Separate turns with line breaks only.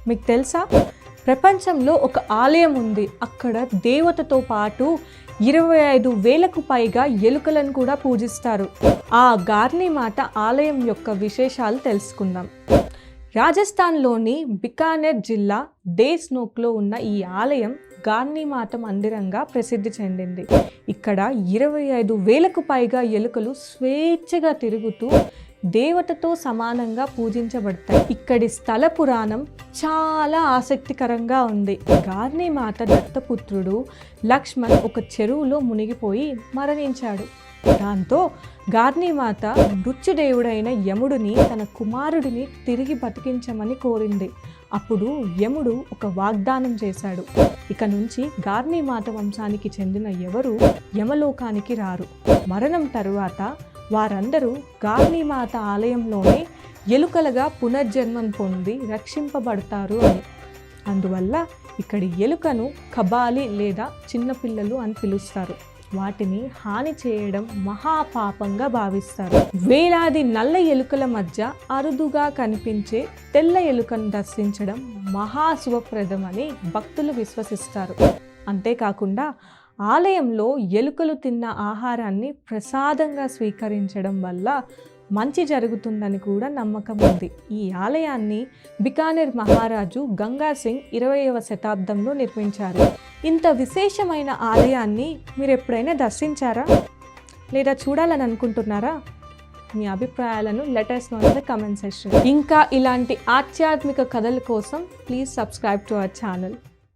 మీకు తెలుసా, ప్రపంచంలో ఒక ఆలయం ఉంది. అక్కడ దేవతతో పాటు 25,000కు పైగా ఎలుకలను కూడా పూజిస్తారు. ఆ గార్నీమాత ఆలయం యొక్క విశేషాలు తెలుసుకుందాం. రాజస్థాన్లోని బికానేర్ జిల్లా దేస్నోక్లో ఉన్న ఈ ఆలయం గార్నీమాత మందిరంగా ప్రసిద్ధి చెందింది. ఇక్కడ 25,000కు పైగా ఎలుకలు స్వేచ్ఛగా తిరుగుతూ దేవతతో సమానంగా పూజించబడతాయి. ఇక్కడి స్థల పురాణం చాలా ఆసక్తికరంగా ఉంది. గార్నీమాత దత్తపుత్రుడు లక్ష్మణ్ ఒక చెరువులో మునిగిపోయి మరణించాడు. దాంతో గార్నీమాత మృత్యుదేవుడైన యముడిని తన కుమారుడిని తిరిగి బతికించమని కోరింది. అప్పుడు యముడు ఒక వాగ్దానం చేశాడు. ఇక నుంచి గార్నీమాత వంశానికి చెందిన ఎవరు యమలోకానికి రారు. మరణం తరువాత వారందరూ గార్నీమాత ఆలయంలోనే ఎలుకలుగా పునర్జన్మం పొంది రక్షింపబడతారు అని. అందువల్ల ఇక్కడి ఎలుకను కబాలి లేదా చిన్నపిల్లలు అని పిలుస్తారు. వాటిని హాని చేయడం మహాపాపంగా భావిస్తారు. వేలాది నల్ల ఎలుకల మధ్య అరుదుగా కనిపించే తెల్ల ఎలుకను దర్శించడం మహాశుభప్రదమని భక్తులు విశ్వసిస్తారు. అంతేకాకుండా ఆలయంలో ఎలుకలు తిన్న ఆహారాన్ని ప్రసాదంగా స్వీకరించడం వల్ల మంచి జరుగుతుందని కూడా నమ్మకం ఉంది. ఈ ఆలయాన్ని బికానేర్ మహారాజు గంగా సింగ్ 20వ శతాబ్దంలో నిర్మించారు. ఇంత విశేషమైన ఆలయాన్ని మీరు ఎప్పుడైనా దర్శించారా లేదా చూడాలని అనుకుంటున్నారా? మీ అభిప్రాయాలను let us know in the comment section. ఇంకా ఇలాంటి ఆధ్యాత్మిక కథల కోసం please subscribe to our channel.